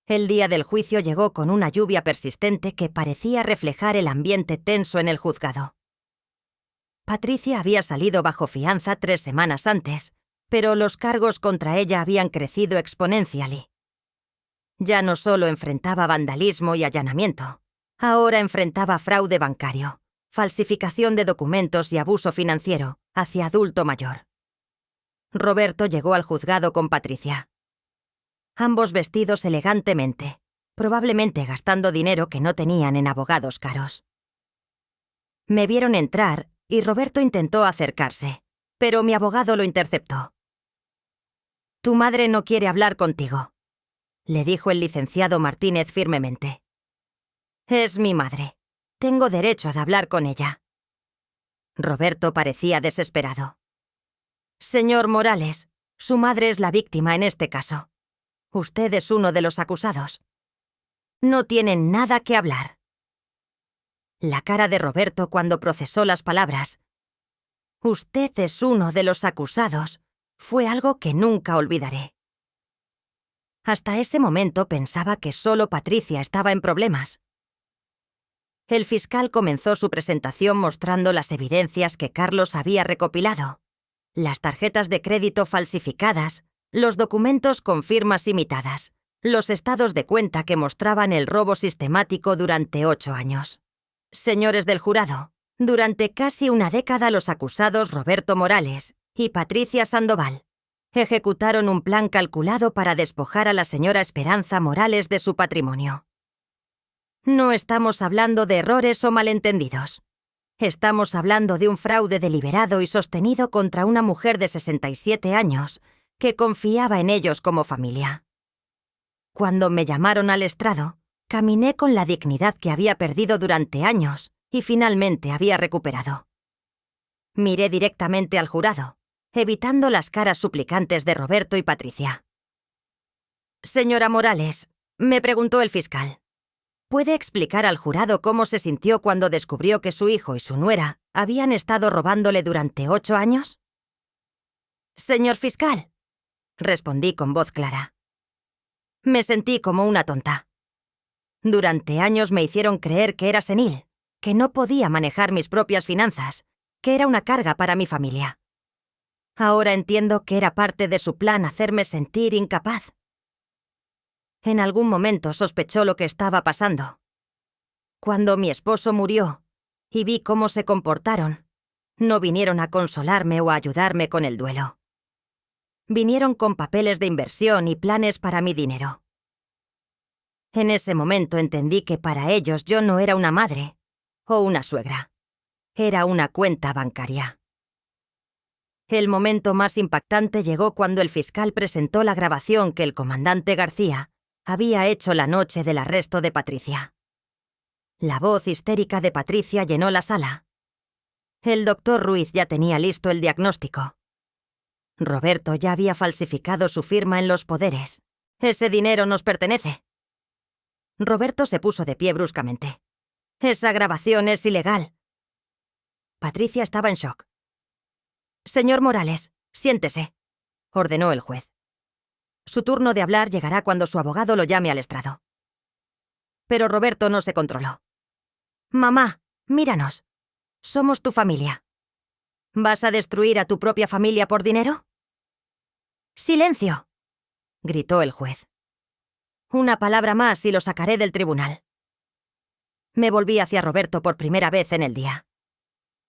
S1: El día del juicio llegó con una lluvia persistente que parecía reflejar el ambiente tenso en el juzgado. Patricia había salido bajo fianza 3 semanas antes, pero los cargos contra ella habían crecido exponencialmente. Ya no solo enfrentaba vandalismo y allanamiento, ahora enfrentaba fraude bancario, falsificación de documentos y abuso financiero hacia adulto mayor. Roberto llegó al juzgado con Patricia. Ambos vestidos elegantemente, probablemente gastando dinero que no tenían en abogados caros. Me vieron entrar y Roberto intentó acercarse, pero mi abogado lo interceptó. «Tu madre no quiere hablar contigo», le dijo el licenciado Martínez firmemente. «Es mi madre. Tengo derecho a hablar con ella». Roberto parecía desesperado. «Señor Morales, su madre es la víctima en este caso. Usted es uno de los acusados. No tienen nada que hablar». La cara de Roberto cuando procesó las palabras «Usted es uno de los acusados» fue algo que nunca olvidaré. Hasta ese momento pensaba que solo Patricia estaba en problemas. El fiscal comenzó su presentación mostrando las evidencias que Carlos había recopilado: las tarjetas de crédito falsificadas, los documentos con firmas imitadas, los estados de cuenta que mostraban el robo sistemático durante 8 años. Señores del jurado, durante casi una década los acusados Roberto Morales y Patricia Sandoval ejecutaron un plan calculado para despojar a la señora Esperanza Morales de su patrimonio. No estamos hablando de errores o malentendidos. Estamos hablando de un fraude deliberado y sostenido contra una mujer de 67 años que confiaba en ellos como familia. Cuando me llamaron al estrado, caminé con la dignidad que había perdido durante años y finalmente había recuperado. Miré directamente al jurado, evitando las caras suplicantes de Roberto y Patricia. «Señora Morales», me preguntó el fiscal, ¿puede explicar al jurado cómo se sintió cuando descubrió que su hijo y su nuera habían estado robándole durante 8 años? «Señor fiscal», respondí con voz clara. Me sentí como una tonta. Durante años me hicieron creer que era senil, que no podía manejar mis propias finanzas, que era una carga para mi familia. Ahora entiendo que era parte de su plan hacerme sentir incapaz. En algún momento sospechó lo que estaba pasando. Cuando mi esposo murió y vi cómo se comportaron, no vinieron a consolarme o a ayudarme con el duelo. Vinieron con papeles de inversión y planes para mi dinero. En ese momento entendí que para ellos yo no era una madre o una suegra. Era una cuenta bancaria. El momento más impactante llegó cuando el fiscal presentó la grabación que el comandante García había hecho la noche del arresto de Patricia. La voz histérica de Patricia llenó la sala. El doctor Ruiz ya tenía listo el diagnóstico. Roberto ya había falsificado su firma en los poderes. Ese dinero nos pertenece. Roberto se puso de pie bruscamente. Esa grabación es ilegal. Patricia estaba en shock. Señor Morales, siéntese, ordenó el juez. Su turno de hablar llegará cuando su abogado lo llame al estrado. Pero Roberto no se controló. Mamá, míranos. Somos tu familia. ¿Vas a destruir a tu propia familia por dinero? ¡Silencio!, gritó el juez. Una palabra más y lo sacaré del tribunal. Me volví hacia Roberto por primera vez en el día.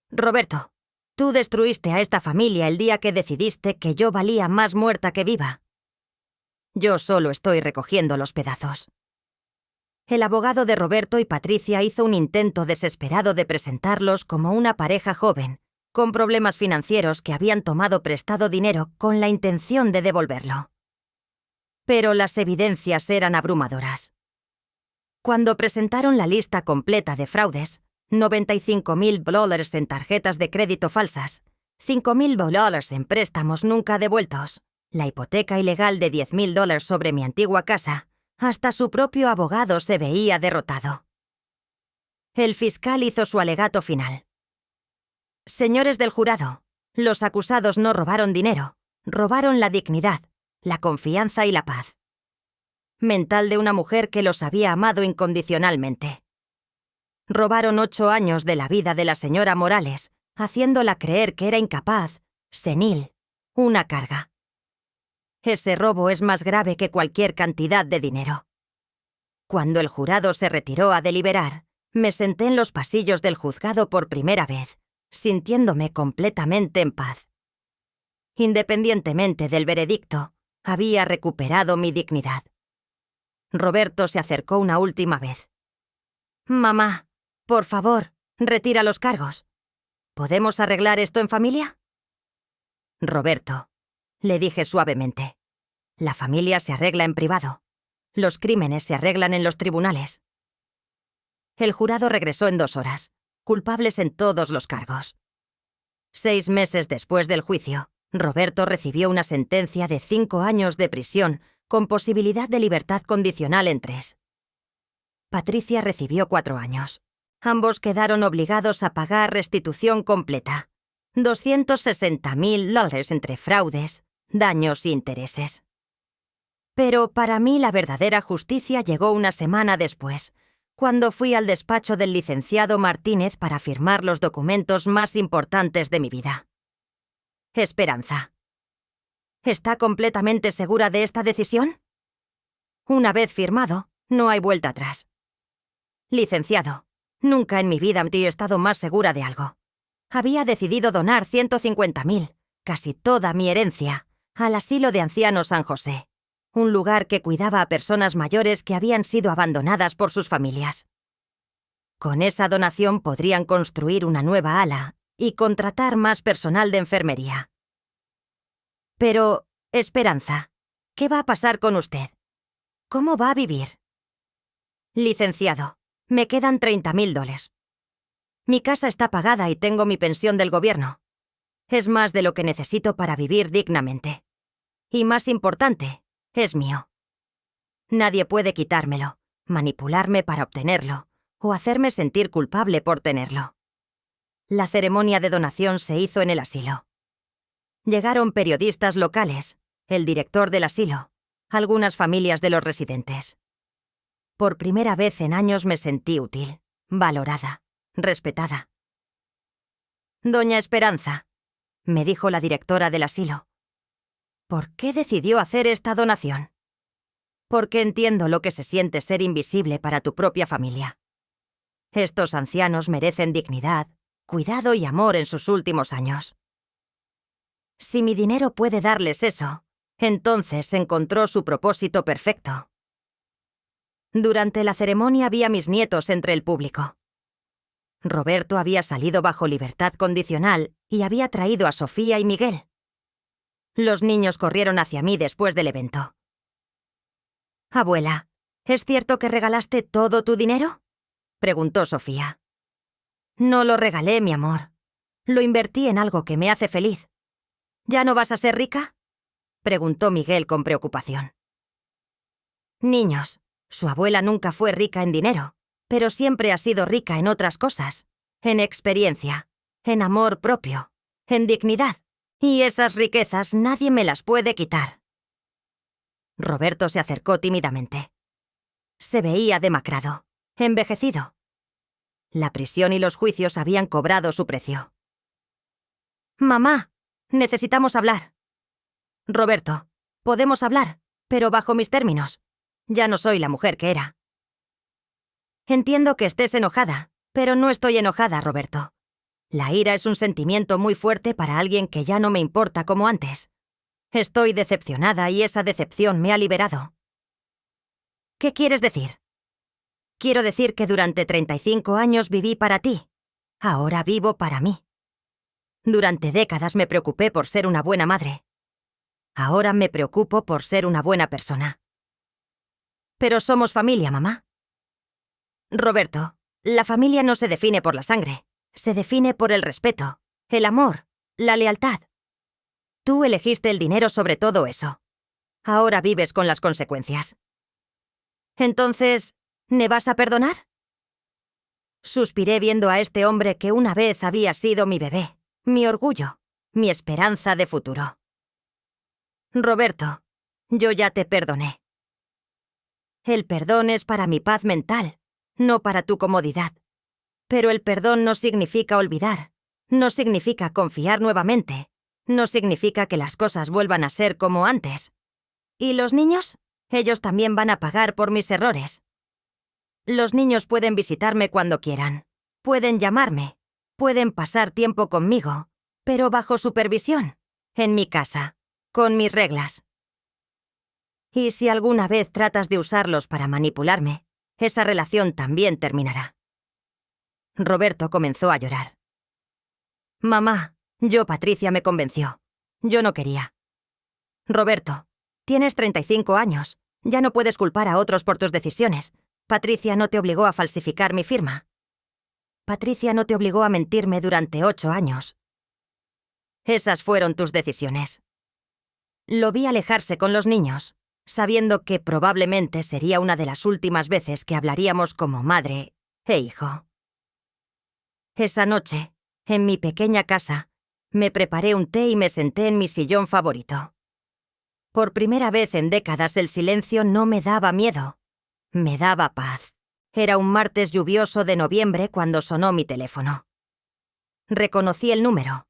S1: Roberto, tú destruiste a esta familia el día que decidiste que yo valía más muerta que viva. Yo solo estoy recogiendo los pedazos. El abogado de Roberto y Patricia hizo un intento desesperado de presentarlos como una pareja joven, con problemas financieros que habían tomado prestado dinero con la intención de devolverlo. Pero las evidencias eran abrumadoras. Cuando presentaron la lista completa de fraudes, $95,000 en tarjetas de crédito falsas, $5,000 en préstamos nunca devueltos, la hipoteca ilegal de $10,000 sobre mi antigua casa, hasta su propio abogado se veía derrotado. El fiscal hizo su alegato final. Señores del jurado, los acusados no robaron dinero, robaron la dignidad, la confianza y la paz mental de una mujer que los había amado incondicionalmente. Robaron 8 años de la vida de la señora Morales, haciéndola creer que era incapaz, senil, una carga. Ese robo es más grave que cualquier cantidad de dinero. Cuando el jurado se retiró a deliberar, me senté en los pasillos del juzgado por primera vez, sintiéndome completamente en paz. Independientemente del veredicto, había recuperado mi dignidad. Roberto se acercó una última vez. Mamá, por favor, retira los cargos. ¿Podemos arreglar esto en familia? Roberto, le dije suavemente, la familia se arregla en privado. Los crímenes se arreglan en los tribunales. El jurado regresó en 2 horas, culpables en todos los cargos. 6 meses después del juicio, Roberto recibió una sentencia de 5 años de prisión con posibilidad de libertad condicional en 3. Patricia recibió 4 años. Ambos quedaron obligados a pagar restitución completa. $260,000 entre fraudes, daños e intereses. Pero para mí la verdadera justicia llegó una semana después, cuando fui al despacho del licenciado Martínez para firmar los documentos más importantes de mi vida. Esperanza. ¿Está completamente segura de esta decisión? Una vez firmado, no hay vuelta atrás. Licenciado, nunca en mi vida he estado más segura de algo. Había decidido donar 150,000, casi toda mi herencia, al asilo de ancianos San José, un lugar que cuidaba a personas mayores que habían sido abandonadas por sus familias. Con esa donación podrían construir una nueva ala y contratar más personal de enfermería. Pero, Esperanza, ¿qué va a pasar con usted? ¿Cómo va a vivir? Licenciado, me quedan $30,000. Mi casa está pagada y tengo mi pensión del gobierno. Es más de lo que necesito para vivir dignamente. Y más importante, es mío. Nadie puede quitármelo, manipularme para obtenerlo, o hacerme sentir culpable por tenerlo. La ceremonia de donación se hizo en el asilo. Llegaron periodistas locales, el director del asilo, algunas familias de los residentes. Por primera vez en años me sentí útil, valorada, respetada. Doña Esperanza, me dijo la directora del asilo, ¿por qué decidió hacer esta donación? Porque entiendo lo que se siente ser invisible para tu propia familia. Estos ancianos merecen dignidad, cuidado y amor en sus últimos años. Si mi dinero puede darles eso, entonces encontró su propósito perfecto. Durante la ceremonia vi a mis nietos entre el público. Roberto había salido bajo libertad condicional y había traído a Sofía y Miguel. Los niños corrieron hacia mí después del evento. Abuela, ¿es cierto que regalaste todo tu dinero?, preguntó Sofía. No lo regalé, mi amor. Lo invertí en algo que me hace feliz. ¿Ya no vas a ser rica?, preguntó Miguel con preocupación. Niños, su abuela nunca fue rica en dinero, pero siempre ha sido rica en otras cosas, en experiencia, en amor propio, en dignidad, y esas riquezas nadie me las puede quitar. Roberto se acercó tímidamente. Se veía demacrado, envejecido. La prisión y los juicios habían cobrado su precio. Mamá, necesitamos hablar. Roberto, podemos hablar, pero bajo mis términos. Ya no soy la mujer que era. Entiendo que estés enojada, pero no estoy enojada, Roberto. La ira es un sentimiento muy fuerte para alguien que ya no me importa como antes. Estoy decepcionada y esa decepción me ha liberado. ¿Qué quieres decir? Quiero decir que durante 35 años viví para ti. Ahora vivo para mí. Durante décadas me preocupé por ser una buena madre. Ahora me preocupo por ser una buena persona. Pero somos familia, mamá. Roberto, la familia no se define por la sangre. Se define por el respeto, el amor, la lealtad. Tú elegiste el dinero sobre todo eso. Ahora vives con las consecuencias. Entonces, ¿me vas a perdonar? Suspiré viendo a este hombre que una vez había sido mi bebé, mi orgullo, mi esperanza de futuro. Roberto, yo ya te perdoné. El perdón es para mi paz mental, no para tu comodidad. Pero el perdón no significa olvidar, no significa confiar nuevamente, no significa que las cosas vuelvan a ser como antes. ¿Y los niños? Ellos también van a pagar por mis errores. Los niños pueden visitarme cuando quieran, pueden llamarme, pueden pasar tiempo conmigo, pero bajo supervisión, en mi casa, con mis reglas. Y si alguna vez tratas de usarlos para manipularme, esa relación también terminará. Roberto comenzó a llorar. Mamá, Patricia me convenció. Yo no quería. Roberto, tienes 35 años. Ya no puedes culpar a otros por tus decisiones. Patricia no te obligó a falsificar mi firma. Patricia no te obligó a mentirme durante 8 años. Esas fueron tus decisiones. Lo vi alejarse con los niños, sabiendo que probablemente sería una de las últimas veces que hablaríamos como madre e hijo. Esa noche, en mi pequeña casa, me preparé un té y me senté en mi sillón favorito. Por primera vez en décadas el silencio no me daba miedo, me daba paz. Era un martes lluvioso de noviembre cuando sonó mi teléfono. Reconocí el número.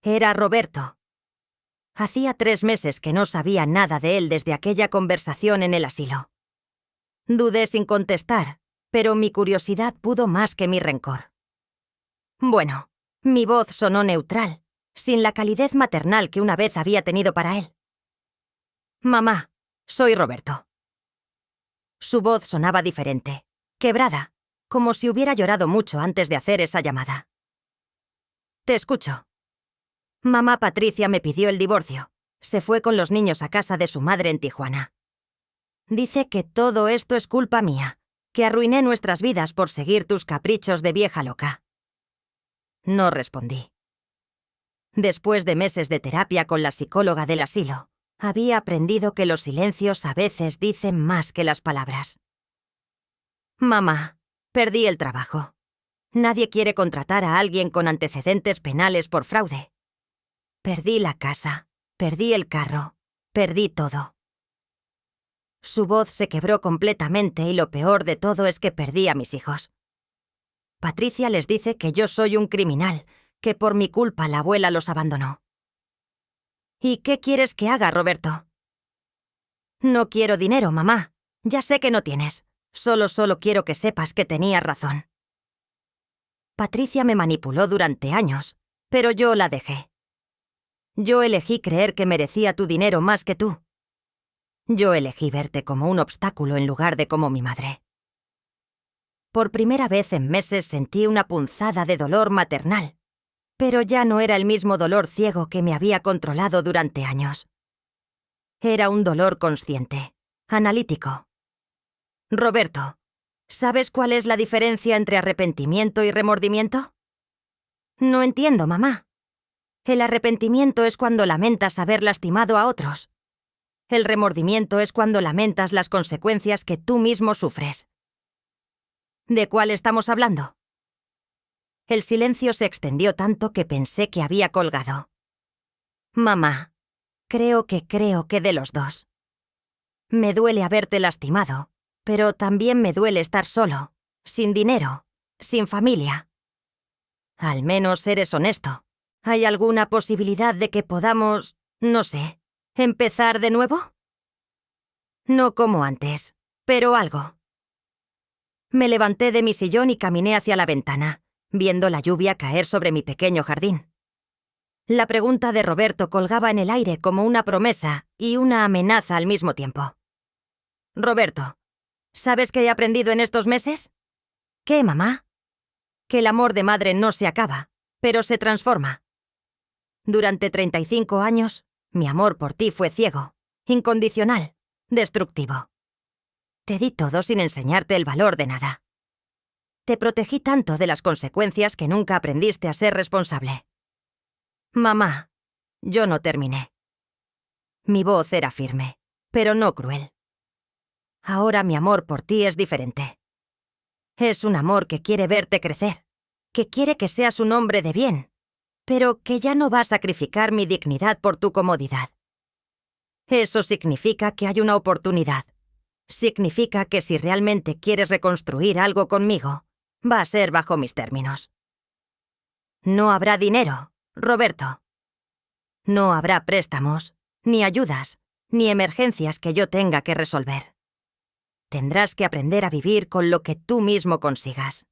S1: Era Roberto. Hacía 3 meses que no sabía nada de él desde aquella conversación en el asilo. Dudé sin contestar, pero mi curiosidad pudo más que mi rencor. Bueno, mi voz sonó neutral, sin la calidez maternal que una vez había tenido para él. Mamá, soy Roberto. Su voz sonaba diferente, quebrada, como si hubiera llorado mucho antes de hacer esa llamada. Te escucho. Mamá Patricia me pidió el divorcio. Se fue con los niños a casa de su madre en Tijuana. Dice que todo esto es culpa mía, que arruiné nuestras vidas por seguir tus caprichos de vieja loca. No respondí. Después de meses de terapia con la psicóloga del asilo, había aprendido que los silencios a veces dicen más que las palabras. Mamá, perdí el trabajo. Nadie quiere contratar a alguien con antecedentes penales por fraude. Perdí la casa, perdí el carro, perdí todo. Su voz se quebró completamente y lo peor de todo es que perdí a mis hijos. Patricia les dice que yo soy un criminal, que por mi culpa la abuela los abandonó. ¿Y qué quieres que haga, Roberto? No quiero dinero, mamá. Ya sé que no tienes. Solo quiero que sepas que tenías razón. Patricia me manipuló durante años, pero yo la dejé. Yo elegí creer que merecía tu dinero más que tú. Yo elegí verte como un obstáculo en lugar de como mi madre. Por primera vez en meses sentí una punzada de dolor maternal, pero ya no era el mismo dolor ciego que me había controlado durante años. Era un dolor consciente, analítico. Roberto, ¿sabes cuál es la diferencia entre arrepentimiento y remordimiento? No entiendo, mamá. El arrepentimiento es cuando lamentas haber lastimado a otros. El remordimiento es cuando lamentas las consecuencias que tú mismo sufres. ¿De cuál estamos hablando? El silencio se extendió tanto que pensé que había colgado. Mamá, creo que de los dos. Me duele haberte lastimado, pero también me duele estar solo, sin dinero, sin familia. Al menos eres honesto. ¿Hay alguna posibilidad de que podamos, no sé, empezar de nuevo? No como antes, pero algo. Me levanté de mi sillón y caminé hacia la ventana, viendo la lluvia caer sobre mi pequeño jardín. La pregunta de Roberto colgaba en el aire como una promesa y una amenaza al mismo tiempo. Roberto, ¿sabes qué he aprendido en estos meses? ¿Qué, mamá? Que el amor de madre no se acaba, pero se transforma. Durante 35 años, mi amor por ti fue ciego, incondicional, destructivo. Te di todo sin enseñarte el valor de nada. Te protegí tanto de las consecuencias que nunca aprendiste a ser responsable. Mamá, yo no terminé. Mi voz era firme, pero no cruel. Ahora mi amor por ti es diferente. Es un amor que quiere verte crecer, que quiere que seas un hombre de bien, pero que ya no va a sacrificar mi dignidad por tu comodidad. Eso significa que hay una oportunidad. Significa que si realmente quieres reconstruir algo conmigo, va a ser bajo mis términos. No habrá dinero, Roberto. No habrá préstamos, ni ayudas, ni emergencias que yo tenga que resolver. Tendrás que aprender a vivir con lo que tú mismo consigas.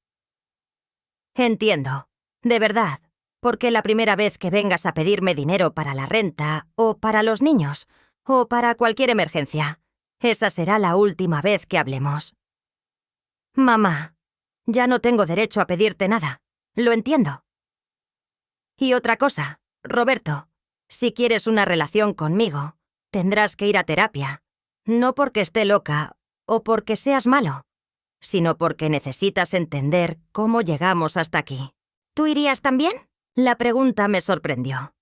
S1: Entiendo, de verdad, porque la primera vez que vengas a pedirme dinero para la renta, o para los niños, o para cualquier emergencia, esa será la última vez que hablemos. Mamá, ya no tengo derecho a pedirte nada, lo entiendo. Y otra cosa, Roberto, si quieres una relación conmigo, tendrás que ir a terapia, no porque esté loca o porque seas malo, sino porque necesitas entender cómo llegamos hasta aquí. ¿Tú irías también? La pregunta me sorprendió.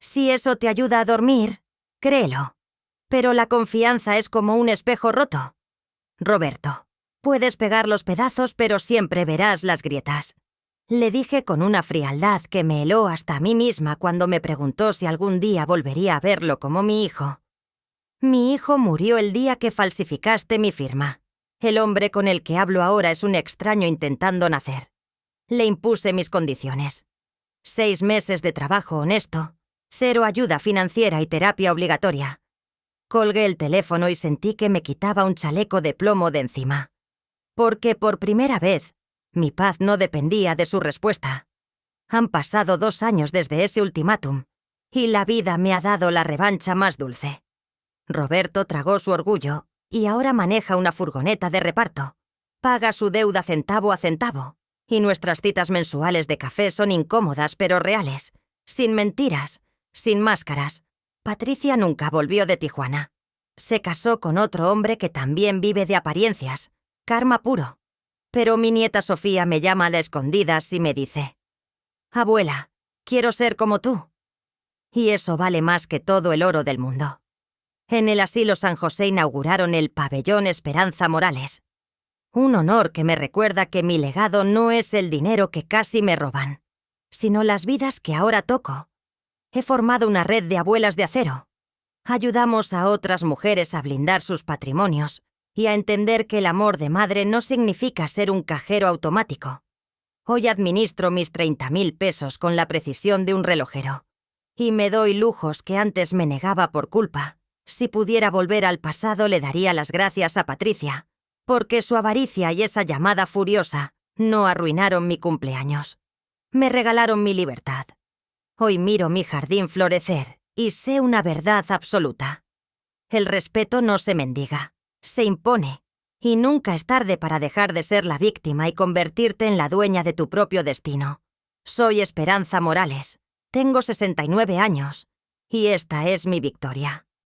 S1: Si eso te ayuda a dormir, créelo. Pero la confianza es como un espejo roto. Roberto, puedes pegar los pedazos, pero siempre verás las grietas. Le dije con una frialdad que me heló hasta a mí misma cuando me preguntó si algún día volvería a verlo como mi hijo. Mi hijo murió el día que falsificaste mi firma. El hombre con el que hablo ahora es un extraño intentando nacer. Le impuse mis condiciones. 6 meses de trabajo honesto, 0 ayuda financiera y terapia obligatoria. Colgué el teléfono y sentí que me quitaba un chaleco de plomo de encima. Porque por primera vez, mi paz no dependía de su respuesta. Han pasado 2 años desde ese ultimátum, y la vida me ha dado la revancha más dulce. Roberto tragó su orgullo y ahora maneja una furgoneta de reparto. Paga su deuda centavo a centavo, y nuestras citas mensuales de café son incómodas pero reales, sin mentiras, sin máscaras. Patricia nunca volvió de Tijuana. Se casó con otro hombre que también vive de apariencias, karma puro. Pero mi nieta Sofía me llama a la escondidas y me dice: «Abuela, quiero ser como tú». Y eso vale más que todo el oro del mundo. En el asilo San José inauguraron el Pabellón Esperanza Morales. Un honor que me recuerda que mi legado no es el dinero que casi me roban, sino las vidas que ahora toco. He formado una red de abuelas de acero. Ayudamos a otras mujeres a blindar sus patrimonios y a entender que el amor de madre no significa ser un cajero automático. Hoy administro mis 30.000 pesos con la precisión de un relojero. Y me doy lujos que antes me negaba por culpa. Si pudiera volver al pasado, le daría las gracias a Patricia, porque su avaricia y esa llamada furiosa no arruinaron mi cumpleaños. Me regalaron mi libertad. Hoy miro mi jardín florecer y sé una verdad absoluta. El respeto no se mendiga, se impone, y nunca es tarde para dejar de ser la víctima y convertirte en la dueña de tu propio destino. Soy Esperanza Morales, tengo 69 años, y esta es mi victoria.